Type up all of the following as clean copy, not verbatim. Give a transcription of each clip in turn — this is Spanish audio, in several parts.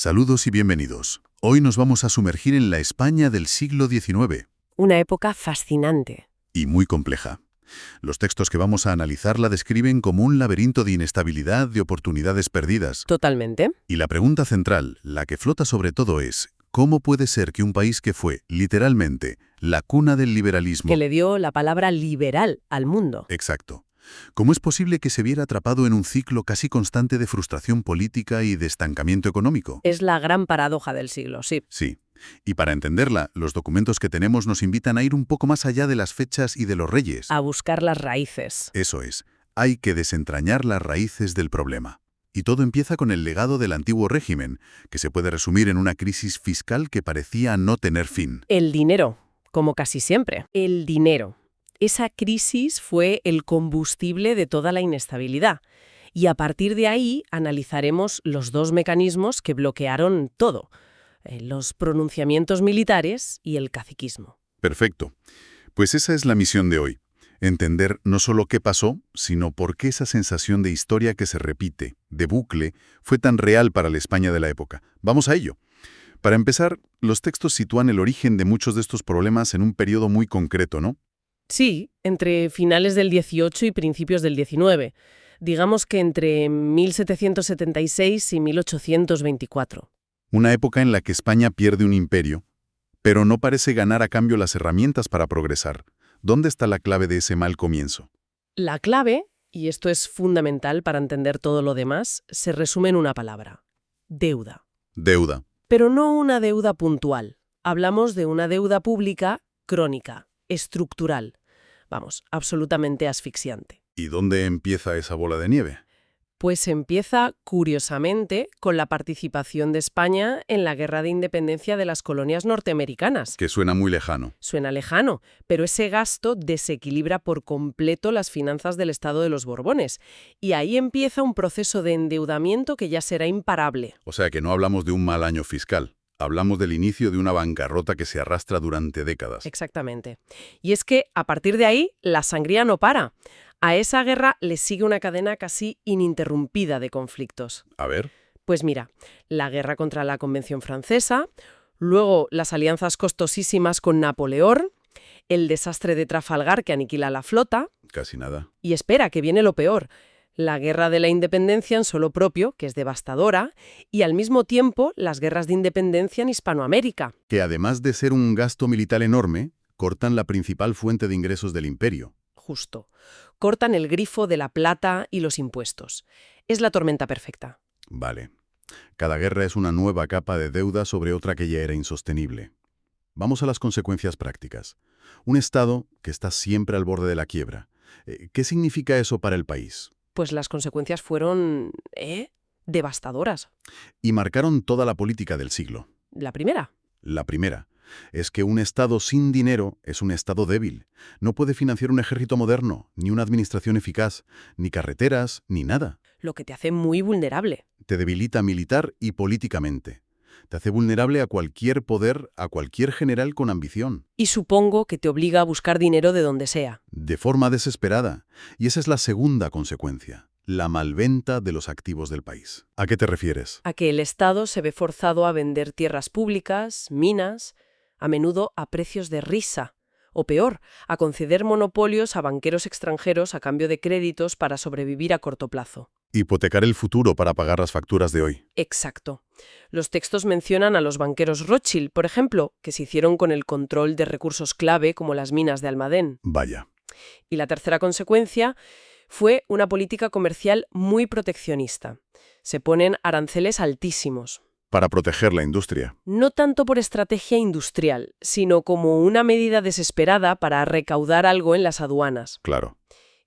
Saludos y bienvenidos. Hoy nos vamos a sumergir en la España del siglo XIX, Una época fascinante. y muy compleja. Los textos que vamos a analizar la describen como un laberinto de inestabilidad, de oportunidades perdidas. Totalmente. Y la pregunta central, la que flota sobre todo es, ¿cómo puede ser que un país que fue, literalmente, la cuna del liberalismo... Que le dio la palabra liberal al mundo. Exacto. ¿Cómo es posible que se viera atrapado en un ciclo casi constante de frustración política y de estancamiento económico? Es la gran paradoja del siglo, sí. Sí. Y para entenderla, los documentos que tenemos nos invitan a ir un poco más allá de las fechas y de los reyes. A buscar las raíces. Eso es. Hay que desentrañar las raíces del problema. Y todo empieza con el legado del antiguo régimen, que se puede resumir en una crisis fiscal que parecía no tener fin. El dinero, como casi siempre. El dinero. Esa crisis fue el combustible de toda la inestabilidad. Y a partir de ahí analizaremos los dos mecanismos que bloquearon todo. Los pronunciamientos militares y el caciquismo. Perfecto. Pues esa es la misión de hoy. Entender no solo qué pasó, sino por qué esa sensación de historia que se repite, de bucle, fue tan real para la España de la época. Vamos a ello. Para empezar, los textos sitúan el origen de muchos de estos problemas en un periodo muy concreto, ¿no? Sí, entre finales del 18 y principios del 19. Digamos que entre 1776 y 1824. Una época en la que España pierde un imperio, pero no parece ganar a cambio las herramientas para progresar. ¿Dónde está la clave de ese mal comienzo? La clave, y esto es fundamental para entender todo lo demás, se resume en una palabra: deuda. Deuda. Pero no una deuda puntual. Hablamos de una deuda pública crónica, estructural. Vamos, absolutamente asfixiante. ¿Y dónde empieza esa bola de nieve? Pues empieza, curiosamente, con la participación de España en la Guerra de Independencia de las colonias norteamericanas. Que suena muy lejano. Suena lejano, pero ese gasto desequilibra por completo las finanzas del Estado de los Borbones. Y ahí empieza un proceso de endeudamiento que ya será imparable. O sea que no hablamos de un mal año fiscal. Hablamos del inicio de una bancarrota que se arrastra durante décadas. Exactamente. Y es que, a partir de ahí, la sangría no para. A esa guerra le sigue una cadena casi ininterrumpida de conflictos. A ver. Pues mira, la guerra contra la Convención Francesa, luego las alianzas costosísimas con Napoleón, el desastre de Trafalgar que aniquila la flota, Casi nada. y espera, que viene lo peor, la guerra de la independencia en suelo propio, que es devastadora, y al mismo tiempo las guerras de independencia en Hispanoamérica. Que además de ser un gasto militar enorme, cortan la principal fuente de ingresos del imperio. Justo. Cortan el grifo de la plata y los impuestos. Es la tormenta perfecta. Vale. Cada guerra es una nueva capa de deuda sobre otra que ya era insostenible. Vamos a las consecuencias prácticas. Un Estado que está siempre al borde de la quiebra. ¿Qué significa eso para el país? Pues las consecuencias fueron, devastadoras. Y marcaron toda la política del siglo. La primera. La primera es que un Estado sin dinero es un Estado débil. No puede financiar un ejército moderno, ni una administración eficaz, ni carreteras, ni nada. Lo que te hace muy vulnerable. Te debilita militar y políticamente. Te hace vulnerable a cualquier poder, a cualquier general con ambición. Y supongo que te obliga a buscar dinero de donde sea. De forma desesperada. Y esa es la segunda consecuencia. La malventa de los activos del país. ¿A qué te refieres? A que el Estado se ve forzado a vender tierras públicas, minas, a menudo a precios de risa. O peor, a conceder monopolios a banqueros extranjeros a cambio de créditos para sobrevivir a corto plazo. Hipotecar el futuro para pagar las facturas de hoy. Exacto. Los textos mencionan a los banqueros Rothschild, por ejemplo, que se hicieron con el control de recursos clave como las minas de Almadén. Vaya. Y la tercera consecuencia fue una política comercial muy proteccionista. Se ponen aranceles altísimos. Para proteger la industria. No tanto por estrategia industrial, sino como una medida desesperada para recaudar algo en las aduanas. Claro.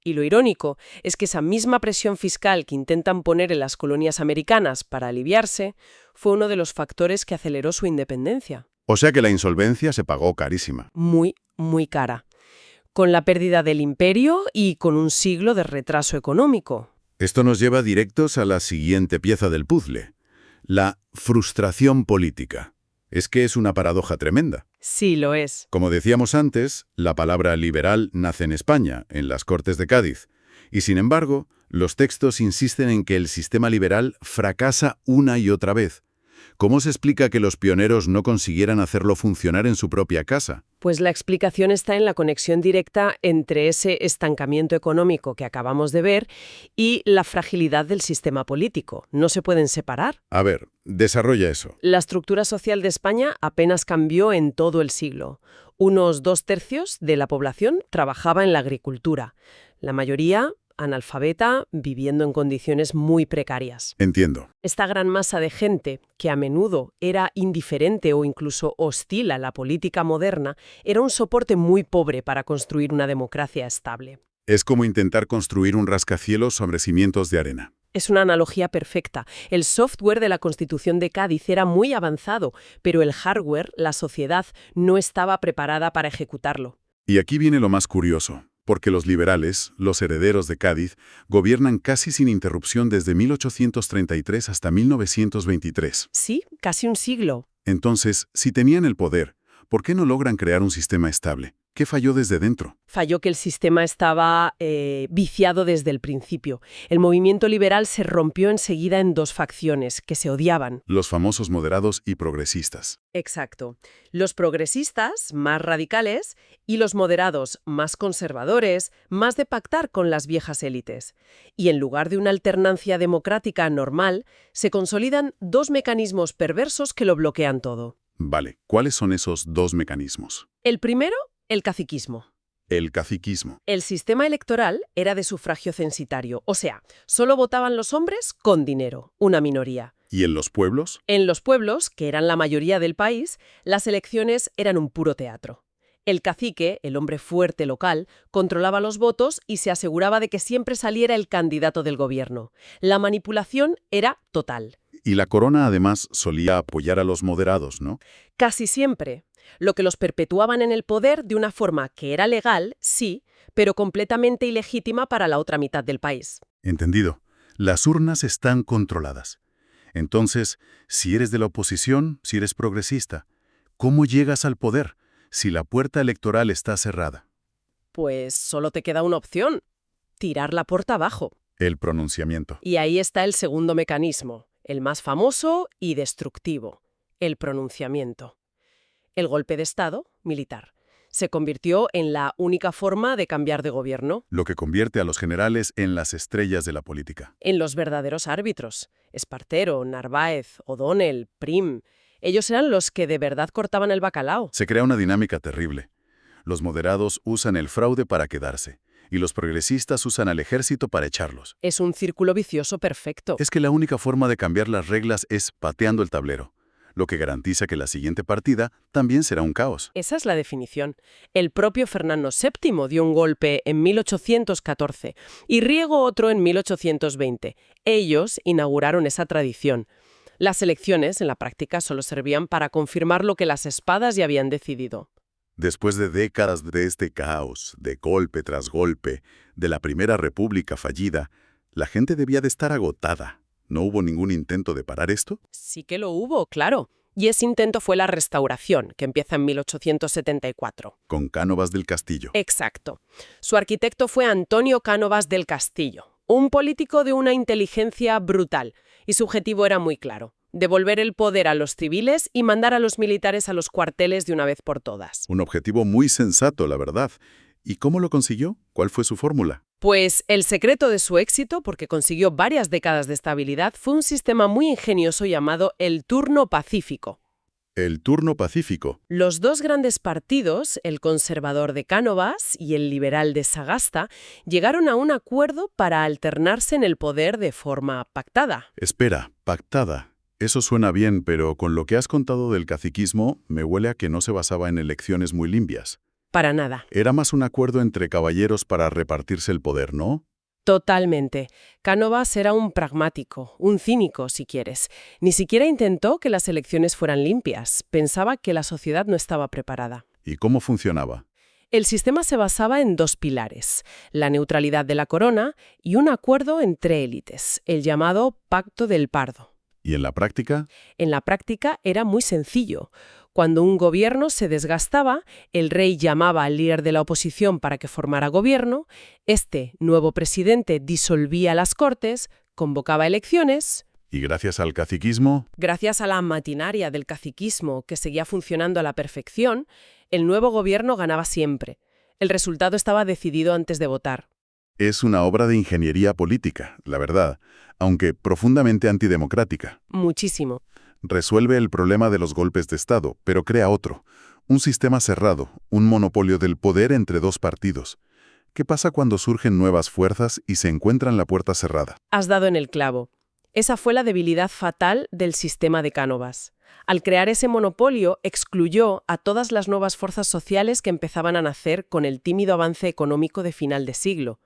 Y lo irónico es que esa misma presión fiscal que intentan poner en las colonias americanas para aliviarse fue uno de los factores que aceleró su independencia. O sea que la insolvencia se pagó carísima. Muy, muy cara. Con la pérdida del imperio y con un siglo de retraso económico. Esto nos lleva directos a la siguiente pieza del puzzle. La frustración política. Es que es una paradoja tremenda. Sí, lo es. Como decíamos antes, la palabra liberal nace en España, en las Cortes de Cádiz. Y sin embargo, los textos insisten en que el sistema liberal fracasa una y otra vez. ¿Cómo se explica que los pioneros no consiguieran hacerlo funcionar en su propia casa? Pues la explicación está en la conexión directa entre ese estancamiento económico que acabamos de ver y la fragilidad del sistema político. No se pueden separar. A ver, desarrolla eso. La estructura social de España apenas cambió en todo el siglo. Unos 2/3 de la población trabajaba en la agricultura. La mayoría analfabeta, viviendo en condiciones muy precarias. Entiendo. Esta gran masa de gente, que a menudo era indiferente o incluso hostil a la política moderna, era un soporte muy pobre para construir una democracia estable. Es como intentar construir un rascacielos sobre cimientos de arena. Es una analogía perfecta. El software de la Constitución de Cádiz era muy avanzado, pero el hardware, la sociedad, no estaba preparada para ejecutarlo. Y aquí viene lo más curioso, porque los liberales, los herederos de Cádiz, gobiernan casi sin interrupción desde 1833 hasta 1923. Sí, casi un siglo. Entonces, si tenían el poder, ¿por qué no logran crear un sistema estable? ¿Qué falló desde dentro? Falló que el sistema estaba viciado desde el principio. El movimiento liberal se rompió enseguida en dos facciones que se odiaban. Los famosos moderados y progresistas. Exacto. Los progresistas, más radicales, y los moderados, más conservadores, más de pactar con las viejas élites. Y en lugar de una alternancia democrática normal, se consolidan dos mecanismos perversos que lo bloquean todo. Vale, ¿cuáles son esos dos mecanismos? El primero, el caciquismo. El caciquismo. El sistema electoral era de sufragio censitario, o sea, solo votaban los hombres con dinero, una minoría. ¿Y en los pueblos? En los pueblos, que eran la mayoría del país, las elecciones eran un puro teatro. El cacique, el hombre fuerte local, controlaba los votos y se aseguraba de que siempre saliera el candidato del gobierno. La manipulación era total. Y la corona además solía apoyar a los moderados, ¿no? Casi siempre. Lo que los perpetuaban en el poder de una forma que era legal, sí, pero completamente ilegítima para la otra mitad del país. Entendido. Las urnas están controladas. Entonces, si eres de la oposición, si eres progresista, ¿cómo llegas al poder si la puerta electoral está cerrada? Pues solo te queda una opción: tirar la puerta abajo. El pronunciamiento. Y ahí está el segundo mecanismo, el más famoso y destructivo: el pronunciamiento. El golpe de Estado, militar, se convirtió en la única forma de cambiar de gobierno. Lo que convierte a los generales en las estrellas de la política. En los verdaderos árbitros: Espartero, Narváez, O'Donnell, Prim. Ellos eran los que de verdad cortaban el bacalao. Se crea una dinámica terrible. Los moderados usan el fraude para quedarse, y los progresistas usan al ejército para echarlos. Es un círculo vicioso perfecto. Es que la única forma de cambiar las reglas es pateando el tablero, lo que garantiza que la siguiente partida también será un caos. Esa es la definición. El propio Fernando VII dio un golpe en 1814 y Riego otro en 1820. Ellos inauguraron esa tradición. Las elecciones, en la práctica, solo servían para confirmar lo que las espadas ya habían decidido. Después de décadas de este caos, de golpe tras golpe, de la Primera República fallida, la gente debía de estar agotada. ¿No hubo ningún intento de parar esto? Sí que lo hubo, claro. Y ese intento fue la Restauración, que empieza en 1874. Con Cánovas del Castillo. Exacto. Su arquitecto fue Antonio Cánovas del Castillo, un político de una inteligencia brutal, y su objetivo era muy claro: devolver el poder a los civiles y mandar a los militares a los cuarteles de una vez por todas. Un objetivo muy sensato, la verdad. ¿Y cómo lo consiguió? ¿Cuál fue su fórmula? Pues el secreto de su éxito, porque consiguió varias décadas de estabilidad, fue un sistema muy ingenioso llamado el turno pacífico. El turno pacífico. Los dos grandes partidos, el conservador de Cánovas y el liberal de Sagasta, llegaron a un acuerdo para alternarse en el poder de forma pactada. Espera, pactada. Eso suena bien, pero con lo que has contado del caciquismo, me huele a que no se basaba en elecciones muy limpias. Para nada. Era más un acuerdo entre caballeros para repartirse el poder, ¿no? Totalmente. Cánovas era un pragmático, un cínico, si quieres. Ni siquiera intentó que las elecciones fueran limpias. Pensaba que la sociedad no estaba preparada. ¿Y cómo funcionaba? El sistema se basaba en dos pilares: la neutralidad de la corona y un acuerdo entre élites, el llamado Pacto del Pardo. ¿Y en la práctica? En la práctica era muy sencillo. Cuando un gobierno se desgastaba, el rey llamaba al líder de la oposición para que formara gobierno, este nuevo presidente disolvía las Cortes, convocaba elecciones Y gracias al caciquismo, Gracias a la maquinaria del caciquismo, que seguía funcionando a la perfección, el nuevo gobierno ganaba siempre. El resultado estaba decidido antes de votar. es una obra de ingeniería política, la verdad, aunque profundamente antidemocrática. Muchísimo. Resuelve el problema de los golpes de Estado, pero crea otro. Un sistema cerrado, un monopolio del poder entre dos partidos. ¿Qué pasa cuando surgen nuevas fuerzas y se encuentran la puerta cerrada? Has dado en el clavo. Esa fue la debilidad fatal del sistema de Cánovas. Al crear ese monopolio, excluyó a todas las nuevas fuerzas sociales que empezaban a nacer con el tímido avance económico de final de siglo.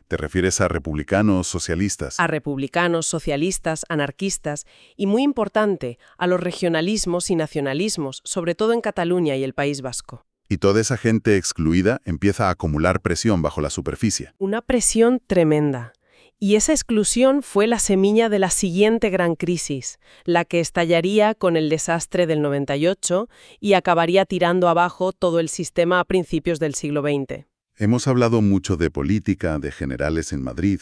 ¿Te refieres a republicanos, socialistas? A republicanos, socialistas, anarquistas y, muy importante, a los regionalismos y nacionalismos, sobre todo en Cataluña y el País Vasco. Y toda esa gente excluida empieza a acumular presión bajo la superficie. Una presión tremenda. Y esa exclusión fue la semilla de la siguiente gran crisis, la que estallaría con el desastre del 98 y acabaría tirando abajo todo el sistema a principios del siglo XX. Hemos hablado mucho de política, de generales en Madrid,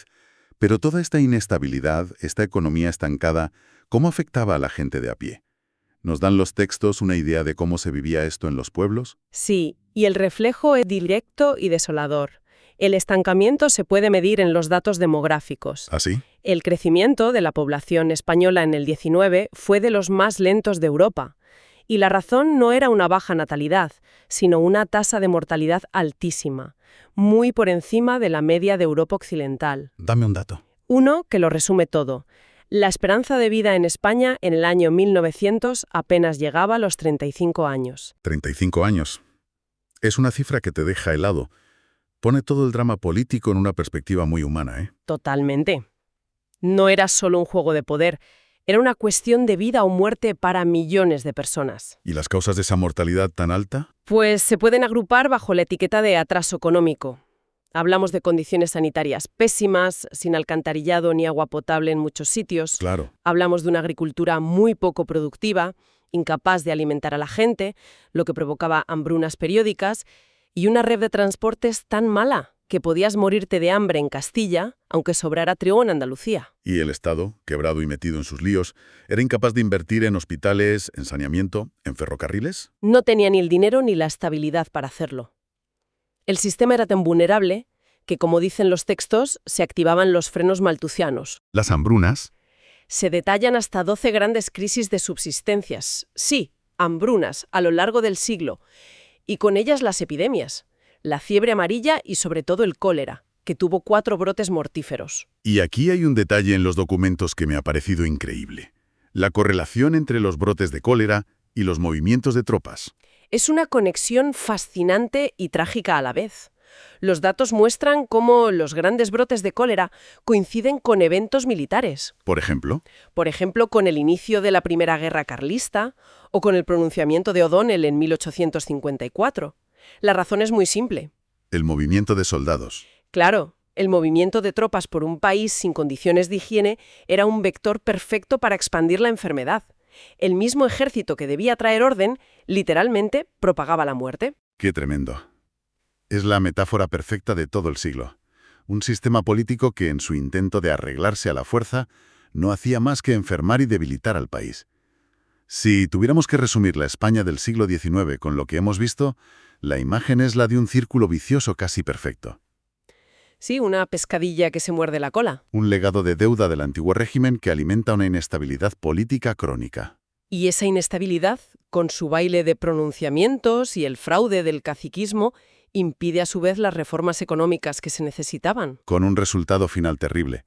pero toda esta inestabilidad, esta economía estancada, ¿cómo afectaba a la gente de a pie? ¿Nos dan los textos una idea de cómo se vivía esto en los pueblos? Sí, y el reflejo es directo y desolador. El estancamiento se puede medir en los datos demográficos. ¿Así? El crecimiento de la población española en el 19 fue de los más lentos de Europa. Y la razón no era una baja natalidad, sino una tasa de mortalidad altísima, muy por encima de la media de Europa occidental. Dame un dato. Uno que lo resume todo. La esperanza de vida en España en el año 1900 apenas llegaba a los 35 años. 35 años. Es una cifra que te deja helado. Pone todo el drama político en una perspectiva muy humana, ¿eh? Totalmente. No era solo un juego de poder, era una cuestión de vida o muerte para millones de personas. ¿Y las causas de esa mortalidad tan alta? Pues se pueden agrupar bajo la etiqueta de atraso económico. Hablamos de condiciones sanitarias pésimas, sin alcantarillado ni agua potable en muchos sitios. Claro. Hablamos de una agricultura muy poco productiva, incapaz de alimentar a la gente, lo que provocaba hambrunas periódicas, y una red de transportes tan mala que podías morirte de hambre en Castilla, aunque sobrara trigo en Andalucía. Y el Estado, quebrado y metido en sus líos, era incapaz de invertir en hospitales, en saneamiento, en ferrocarriles. No tenía ni el dinero ni la estabilidad para hacerlo. El sistema era tan vulnerable que, como dicen los textos, se activaban los frenos maltusianos. Las hambrunas. Se detallan hasta 12 grandes crisis de subsistencias. Sí, hambrunas, a lo largo del siglo. Y con ellas las epidemias. La fiebre amarilla y sobre todo el cólera, que tuvo 4 brotes mortíferos. Y aquí hay un detalle en los documentos que me ha parecido increíble. La correlación entre los brotes de cólera y los movimientos de tropas. Es una conexión fascinante y trágica a la vez. Los datos muestran cómo los grandes brotes de cólera coinciden con eventos militares. Por ejemplo, Con el inicio de la Primera Guerra Carlista o con el pronunciamiento de O'Donnell en 1854. La razón es muy simple. el movimiento de soldados. Claro, el movimiento de tropas por un país sin condiciones de higiene era un vector perfecto para expandir la enfermedad. El mismo ejército que debía traer orden, literalmente, propagaba la muerte. ¡Qué tremendo! Es la metáfora perfecta de todo el siglo. Un sistema político que, en su intento de arreglarse a la fuerza, no hacía más que enfermar y debilitar al país. Si tuviéramos que resumir la España del siglo XIX con lo que hemos visto, la imagen es la de un círculo vicioso casi perfecto. Sí, una pescadilla que se muerde la cola. Un legado de deuda del antiguo régimen que alimenta una inestabilidad política crónica. Y esa inestabilidad, con su baile de pronunciamientos y el fraude del caciquismo, impide a su vez las reformas económicas que se necesitaban. Con un resultado final terrible.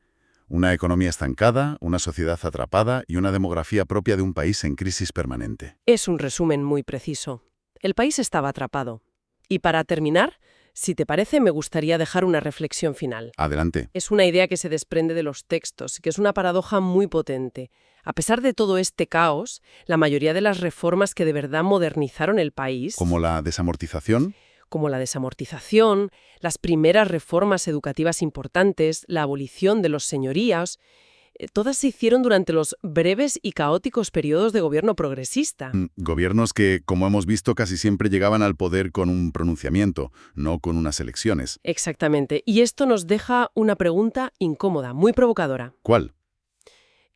Una economía estancada, una sociedad atrapada y una demografía propia de un país en crisis permanente. Es un resumen muy preciso. El país estaba atrapado. Y para terminar, si te parece, me gustaría dejar una reflexión final. Adelante. Es una idea que se desprende de los textos y que es una paradoja muy potente. A pesar de todo este caos, la mayoría de las reformas que de verdad modernizaron el país, Como la desamortización, como la desamortización, las primeras reformas educativas importantes, la abolición de los señorías, todas se hicieron durante los breves y caóticos periodos de gobierno progresista. gobiernos que, como hemos visto, casi siempre llegaban al poder con un pronunciamiento, no con unas elecciones. Exactamente. Y esto nos deja una pregunta incómoda, muy provocadora. ¿Cuál?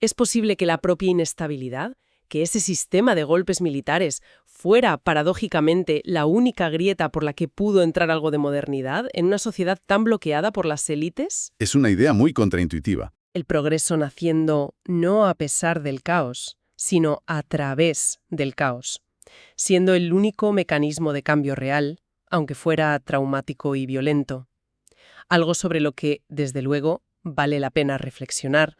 ¿Es posible que la propia inestabilidad, que ese sistema de golpes militares, fuera, paradójicamente, la única grieta por la que pudo entrar algo de modernidad en una sociedad tan bloqueada por las élites? Es una idea muy contraintuitiva. El progreso naciendo no a pesar del caos, sino a través del caos, siendo el único mecanismo de cambio real, aunque fuera traumático y violento. Algo sobre lo que, desde luego, vale la pena reflexionar,